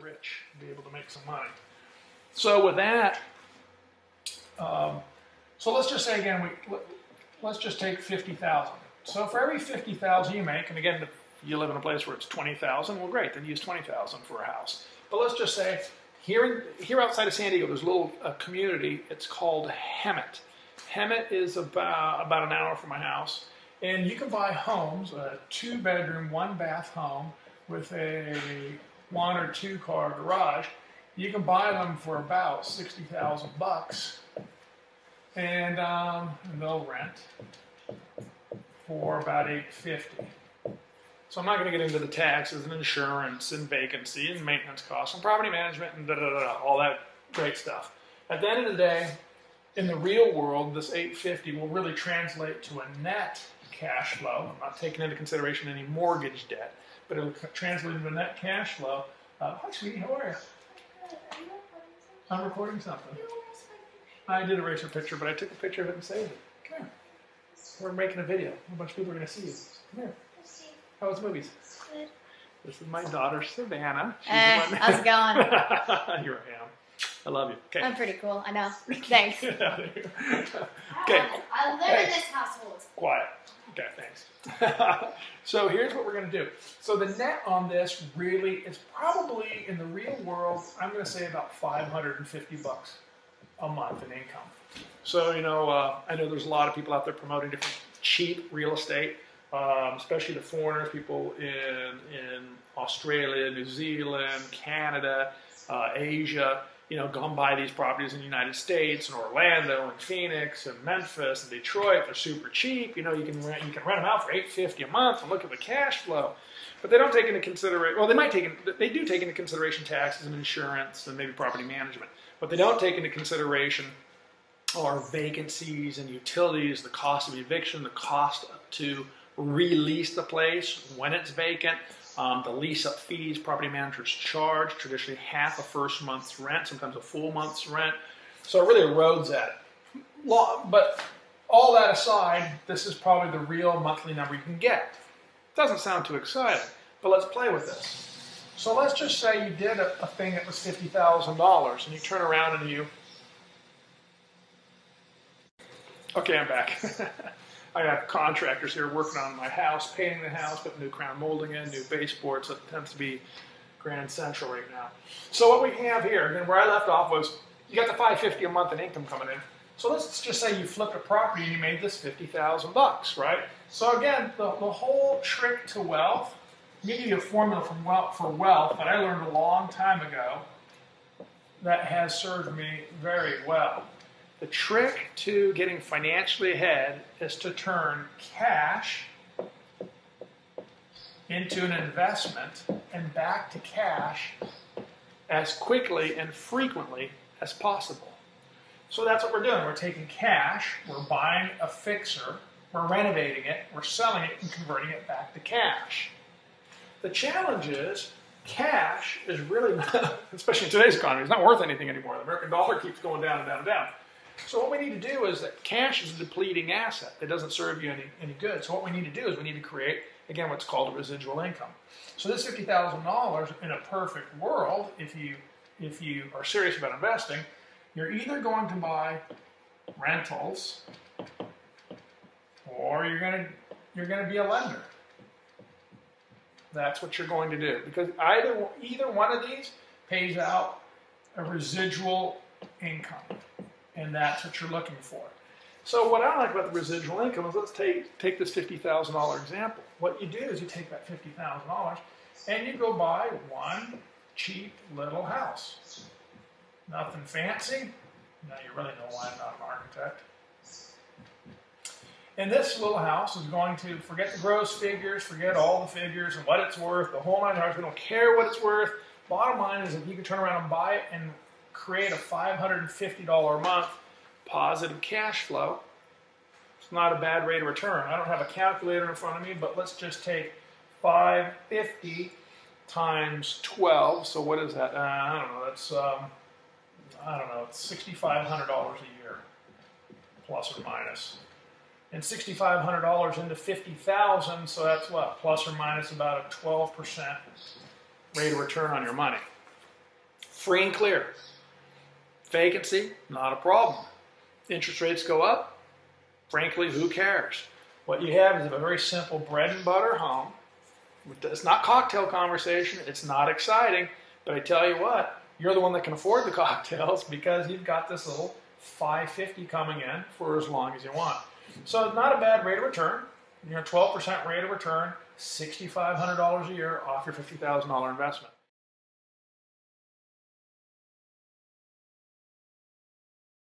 rich, be able to make some money. So with that, so let's just say again, let's just take 50,000. So for every 50,000 you make, and again, if you live in a place where it's 20,000, well, great, then use 20,000 for a house. But let's just say here outside of San Diego, there's a little community. It's called Hemet. Hemet is about an hour from my house, and you can buy homes, a 2-bedroom, 1-bath home with a 1 or 2 car garage. You can buy them for about 60,000 bucks, and they'll rent for about $850. So I'm not going to get into the taxes and insurance and vacancy and maintenance costs and property management and all that great stuff. At the end of the day, in the real world, this $850 will really translate to a net cash flow. I'm not taking into consideration any mortgage debt, but it'll translate into a net cash flow. Hi, sweetie, how are you? I'm recording something. I did erase your picture, but I took a picture of it and saved it. Come here. We're making a video. A bunch of people are going to see you. Come here. How was movies? Good. This is my daughter, Savannah. How's it going? Here I am. I love you. Okay. I'm pretty cool. I know. Thanks. Okay. I live in this household. Quiet. Okay, thanks. So here's what we're going to do. So the net on this really is probably, in the real world, I'm going to say about 550 bucks a month in income. So, you know, I know there's a lot of people out there promoting different cheap real estate, especially the foreigners, people in Australia, New Zealand, Canada, Asia, you know, go and buy these properties in the United States, and Orlando, and Phoenix, and Memphis, and Detroit. They're super cheap. You know, you can rent them out for $850 a month, and look at the cash flow. But they don't take into consideration. Well, they do take into consideration taxes and insurance and maybe property management. What they don't take into consideration are vacancies and utilities, the cost of eviction, the cost to release the place when it's vacant. The lease-up fees property managers charge, traditionally half a first month's rent, sometimes a full month's rent. So it really erodes that. But all that aside, this is probably the real monthly number you can get. Doesn't sound too exciting, but let's play with this. So let's just say you did a thing that was $50,000, and you turn around and you... Okay, I'm back. I have contractors here working on my house, painting the house, putting new crown molding in, new baseboards. So it tends to be Grand Central right now. So what we have here, again, where I left off was, you got the $550 a month in income coming in. So let's just say you flipped a property and you made this 50,000 bucks, right? So again, the whole trick to wealth, I'm going to give you a formula for wealth that I learned a long time ago that has served me very well. The trick to getting financially ahead is to turn cash into an investment and back to cash as quickly and frequently as possible. So that's what we're doing. We're taking cash, we're buying a fixer, we're renovating it, we're selling it and converting it back to cash. The challenge is cash is really, especially in today's economy, it's not worth anything anymore. The American dollar keeps going down and down and down. So what we need to do is that cash is a depleting asset that doesn't serve you any good. So what we need to do is we need to create, again, what's called a residual income. So this $50,000 in a perfect world, if you are serious about investing, you're either going to buy rentals or you're going to be a lender. That's what you're going to do, because either one of these pays out a residual income. And that's what you're looking for. So what I like about the residual income is, let's take this $50,000 example. What you do is you take that $50,000 and you go buy one cheap little house. Nothing fancy. Now you really know why I'm not an architect. And this little house is going to, forget the gross figures, forget all the figures and what it's worth, the whole 9 yards. We don't care what it's worth. Bottom line is, if you can turn around and buy it and create a $550 a month positive cash flow, it's not a bad rate of return. I don't have a calculator in front of me, but let's just take 550 times 12. So what is that? I don't know. That's it's $6,500 a year, plus or minus. And $6,500 into 50,000, so that's what? Plus or minus about a 12% rate of return on your money. Free and clear. Vacancy, not a problem. Interest rates go up. Frankly, who cares? What you have is a very simple bread and butter home. It's not cocktail conversation. It's not exciting. But I tell you what, you're the one that can afford the cocktails because you've got this little $550 coming in for as long as you want. So not a bad rate of return. 12% rate of return, $6,500 a year off your $50,000 investment.